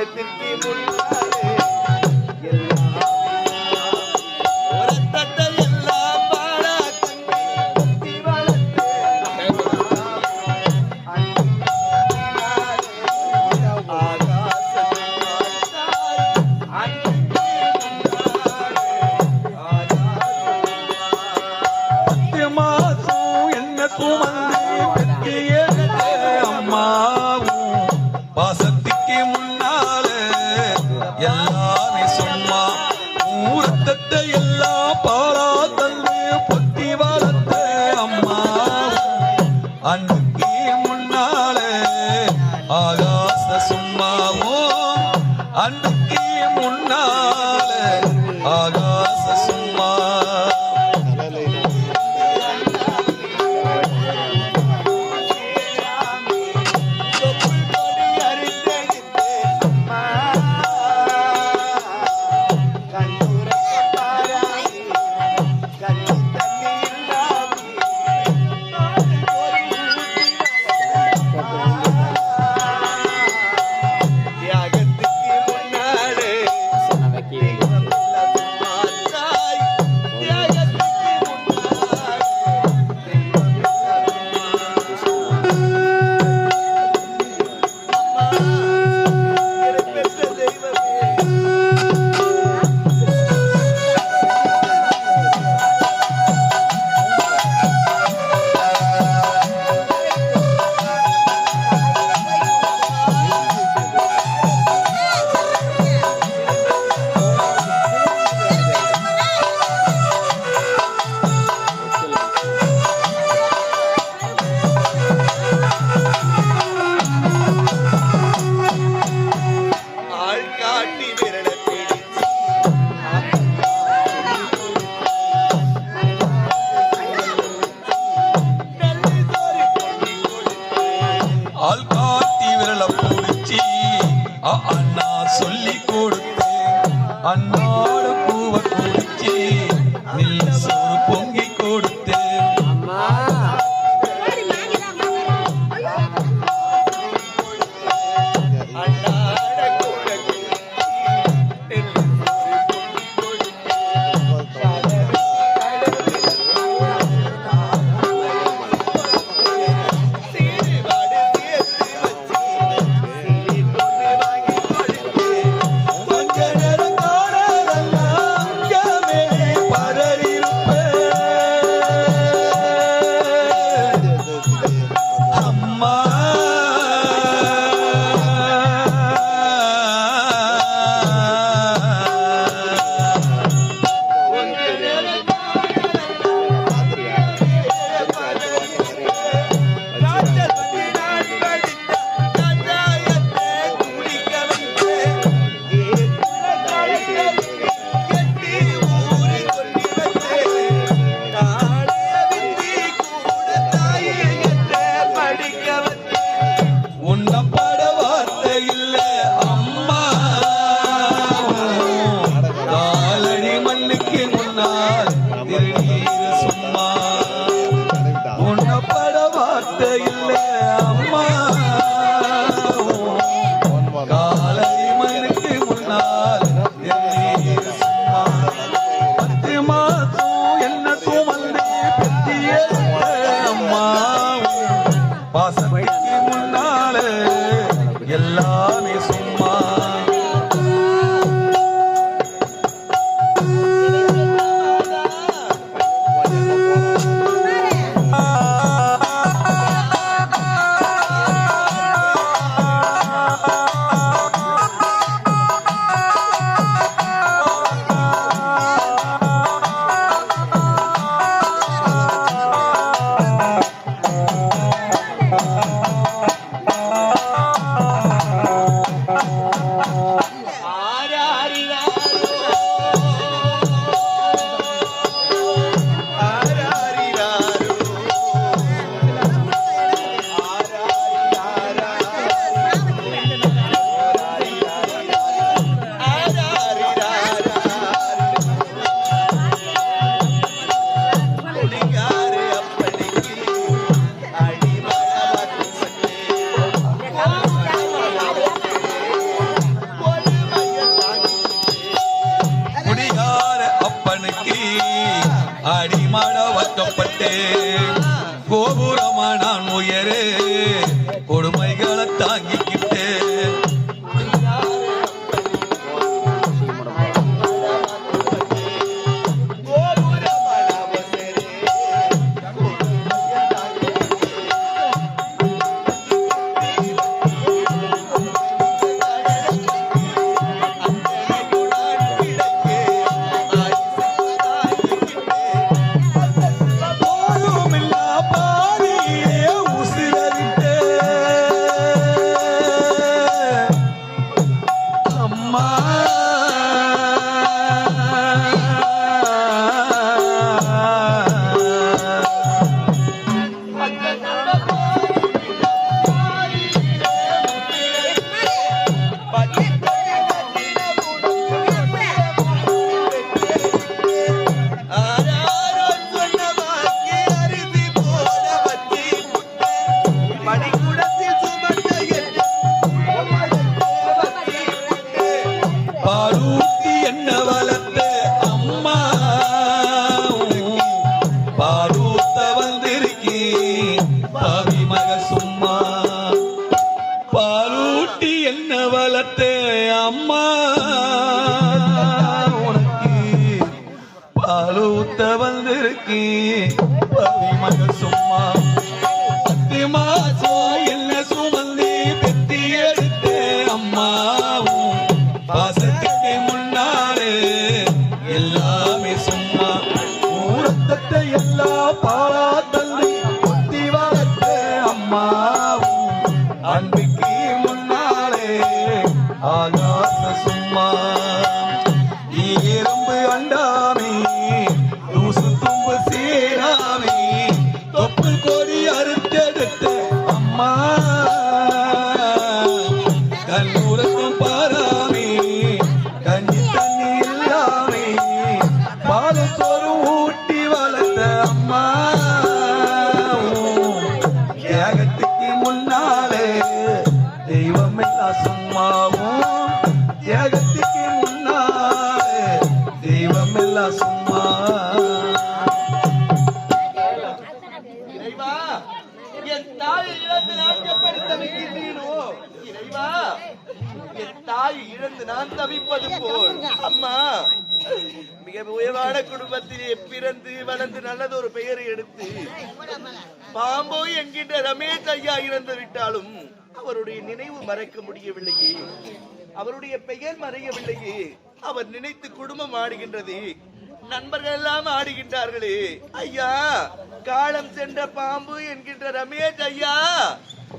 உலகத்திற்கு முன்னாலே பாசத்துக்கு முன்னால எல்லாமே சும்மா ஊரத்தத்தை எல்லாம் பாலா தந்து பொத்தி வளர்த்த அம்மா அன்னைக்கு முன்னால ஆகாச சும்மாவோ அன்னைக்கு முன்னால ஆகாச சும்மா ஆள் காட்டி விரல பிடிச்சி அண்ணா சொல்லி கொடுத்து அண்ணாட பூவ குடிச்சி நெல் சோறு பொங்கி கொடுத்து பாசத்துக்கு முன்னால எல்லாமே சும்மா கோபுரமா நான் உயரே கொடுமைகளை தாங்கிக்கிட்டே அம்மா உனக்கு பாலூத்த வந்திருக்கே மக சும்மா 10 மாசம் என்ன சுமந்தி பெத்தி எடுத்து அம்மாவும் பாசத்துக்கு முன்னாலே எல்லாமே சும்மா ஊரத்தத்தை எல்லா பாலா தள்ளி கொத்தி வளர்த்த அம்மாவும் அன்பிக்கு முன்னாலே ஆகாச சும்மா எறும்பு அண்டாமே தூசு தும்பு சேராமே தொப்புள் கொடி அறுத்தெடுத்த அம்மா கல்லூரத்தும் பாராமே கஞ்சி தண்ணி இல்லாமே பால் சோறு ஊட்டி வளர்த்த அம்மா தியாகத்துக்கு முன்னாலே தெய்வம் எல்லாம் சும்மாவும் தியாகத்துக்கு முன்னாலே தெய்வம் எல்லாம் சும்மா இறைவா என் தாயை இழந்து நான் எப்படி தவிக்கின்றீனோ இறைவா என் தாய் இழந்து நான் தவிப்பது போல் அம்மா மிக உயர்வான குடும்பத்திலே பிறந்து வளர்ந்து நல்லதொரு பெயரை எடுத்து பாம்போய் என்கின்ற ரமேஷ் ஐயா இறந்து விட்டாலும் அவருடைய நினைவு மறைக்க முடியவில்லையே அவருடைய பெயர் மறையவில்லையே அவர் நினைத்து குடும்பம் ஆடுகின்றது நண்பர்கள் எல்லாம் ஆடுகின்றார்களே ஐயா காலம் சென்ற பாம்பு என்கின்ற ரமேஷ் ஐயா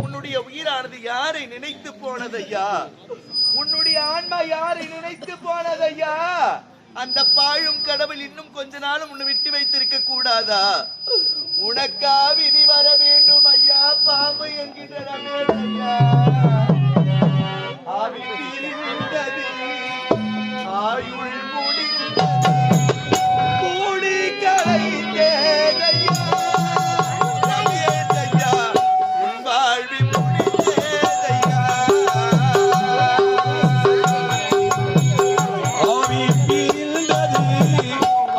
உன்னுடைய உயிரானது யாரை நினைத்து போனது ஐயா உன்னுடைய ஆன்மா யாரை நினைத்து போனது ஐயா அந்த பாழும் கடவுள் இன்னும் கொஞ்ச நாளும் உன்னை விட்டு வைத்திருக்க கூடாதா உனக்கா விதி வர வேண்டும் ஐயா பாம்பு என்கின்ற ரமேஷ் ஐயா ஆவி தீர்ந்தது ஆயுள் முடிந்தது கூடி கலைந்தேதையா ரமேஷ் ஐயா உன் வாழ்வி முடிந்தேதையா ஆவி தீர்ந்தது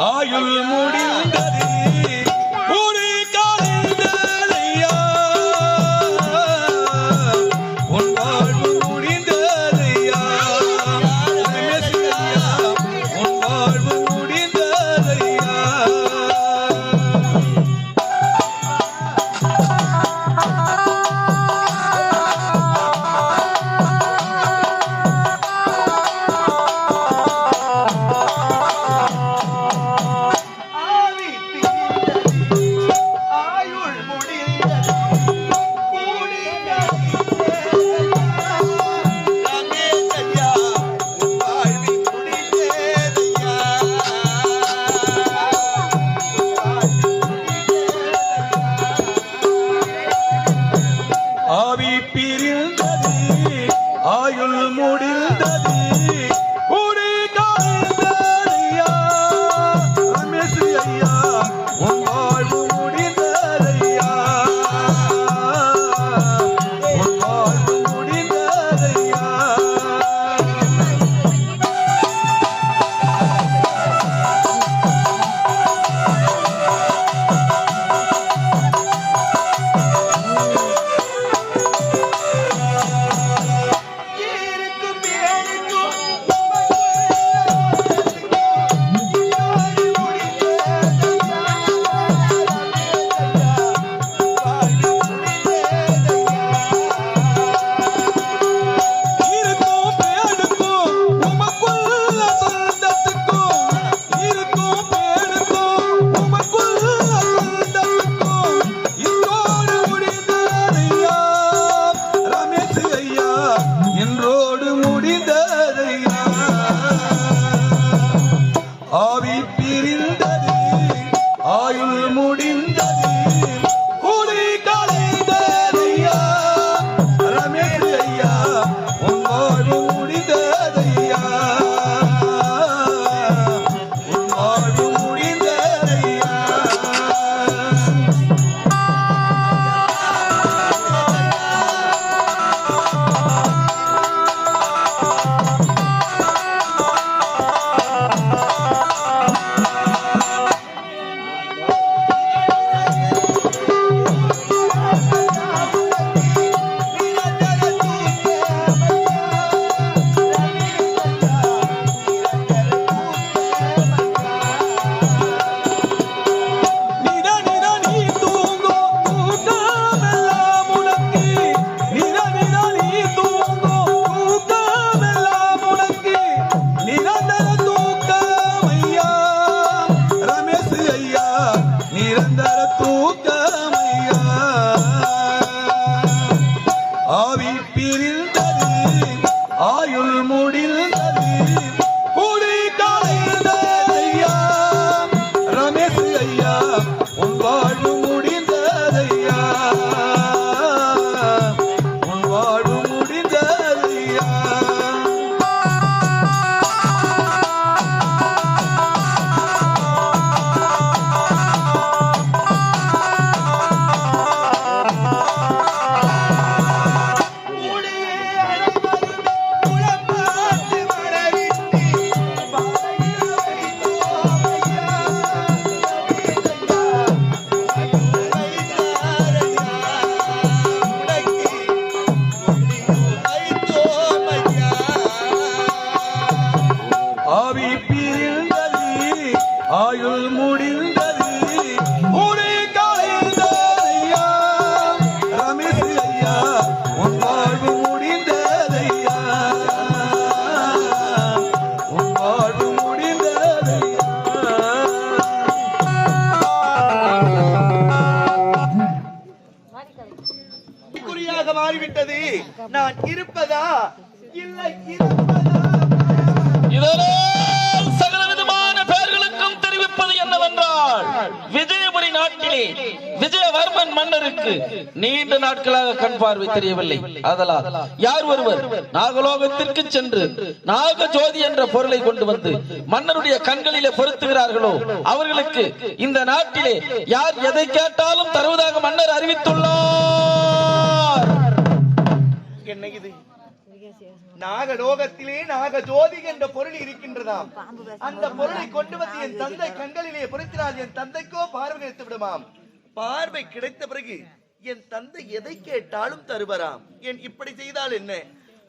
ஆயுள் முடிந்தது கூடி கலைந்ததையா உன் வாழ்வு முடிந்ததையா உன் வாழ்வு முடிந்ததையா ஆவி தீர்ந்தது ஆயுள் முடிந்தது கூடி கலைந்தேதையா ரமேஷ் ஐயா உன் வாழ்வி முடிந்தேதையா ஆவி பிரிந்தது ஆயுள் முடிந்தது கூடி கலைந்ததையா ரமேஷ் ஐயா உன் வாழ்வு முடிந்ததையா உன் வாழ்வு முடிந்ததையா நாடாக மாறிவிட்டது. நான் இருப்பதா இல்லை இருப்பதா? இதனால் சகல விதமான பெயர்களுக்கும் தெரிவிப்பது என்னவென்றால், விஜயபுரி நாட்டிலே விஜயவர்மன் மன்னருக்கு நீண்ட நாட்களாக கண் பார்வை தெரியவில்லை. அதனால் யார் ஒருவர் நாகலோகத்திற்கு சென்று நாகஜோதி என்ற பொருளை கொண்டு வந்து மன்னருடைய கண்களிலே பொருத்துகிறார்களோ அவர்களுக்கு இந்த நாட்டிலே யார் எதை கேட்டாலும் தருவதாக மன்னர் அறிவித்துள்ளார். என்ன இது? நாகலோகத்திலே நாகஜோதி என்ற பொருள் இருக்கின்றதாம். அந்த பொருளை கொண்டு வந்து என் தந்தை கண்களிலே பொருத்தினால் என் தந்தைக்கோ பார்வை கிடைத்து விடுமாம். பார்வை கிடைத்த பிறகு என் தந்தை எதை கேட்டாலும் தருவராம். என் இப்படி செய்தால் என்ன?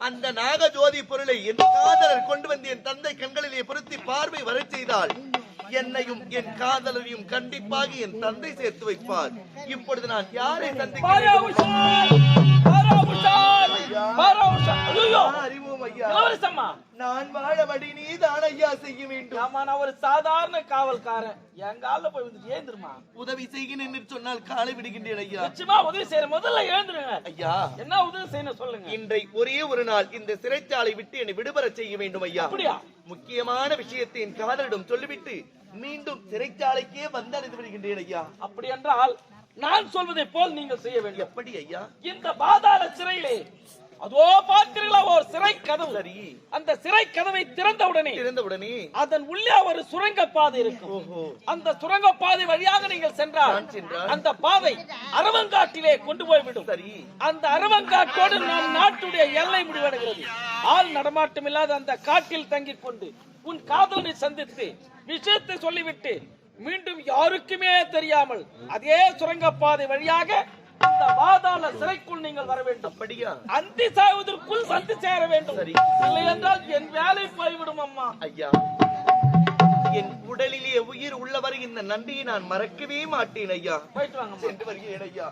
அந்த நாகஜோதி பொருளை என் காதலர் கொண்டு வந்து என் தந்தை கண்களிலே பொருத்தி பார்வை வர செய்தால் என்னையும் என் காதலரையும் கண்டிப்பாக என் தந்தை சேர்த்து வைப்பார். இப்பொழுது நான் யாரை அறிவோம் ஐயா? நான் வாழபடி நீ தான் ஐயா செய்ய வேண்டும். நான் ஒரு சாதாரண காவல்காரன். என் கால போய் வந்து ஏந்திருமா. உதவி செய்கிறேன் என்று சொன்னால் காலை விடுகின்றேன் ஐயா. நிச்சயமா உதவி செய்யற முதல்ல எழுந்துருங்க ஐயா. என்ன உதவி செய்யணும் சொல்லுங்க. இன்றை ஒரே ஒரு நாள் இந்த சிறைச்சாலை விட்டு என்னை விடுபட செய்ய வேண்டும் ஐயா. அப்படியா? முக்கியமான விஷயத்தை என் காதலிடம் சொல்லிவிட்டு மீண்டும் சிறைச்சாலைக்கே வந்தடைந்து விடுகின்றேன் ஐயா. அப்படி என்றால் நான் சொல்வதை போல் நீங்கள் செய்ய வேண்டும். எப்படி ஐயா? இந்த பாதாள சிறையிலே அதோ பார்க்கிறீங்களா ஒரு சிறை கதவு. சரி. அந்த சிறை கதவை திறந்தவுடனே அதன் உள்ளே ஒரு சுரங்க பாதை இருக்கும். அந்த சுரங்க பாதை வழியாக நீங்கள் சென்றால் அந்த பாதை அரவங்காட்டிலே கொண்டு போய்விடும். சரி. அந்த அரவங்காட்டோடு நம் நாட்டுடைய எல்லை முடிவடைகிறது. ஆள் நடமாட்டம் இல்லாத அந்த காட்டில் தங்கிக் கொண்டு உன் காதலனை சந்தித்து விஷயத்தை சொல்லிவிட்டு மீண்டும் யாருக்குமே தெரியாமல் அதே சுரங்க பாதை வழியாக இந்த பாதாள சிறைக்குள் நீங்கள் வர வேண்டும். அப்படியா? அந்தி சாவதற்குள் வந்து சேர வேண்டும். இல்லை என்றால் என் வேலை போய்விடும் அம்மா. ஐயா, என் உடலிலே உயிர் உள்ளவரை இந்த நன்றியை நான் மறக்கவே மாட்டேன் ஐயா. போயிட்டு வாங்க. சென்று வருகிறேன் ஐயா.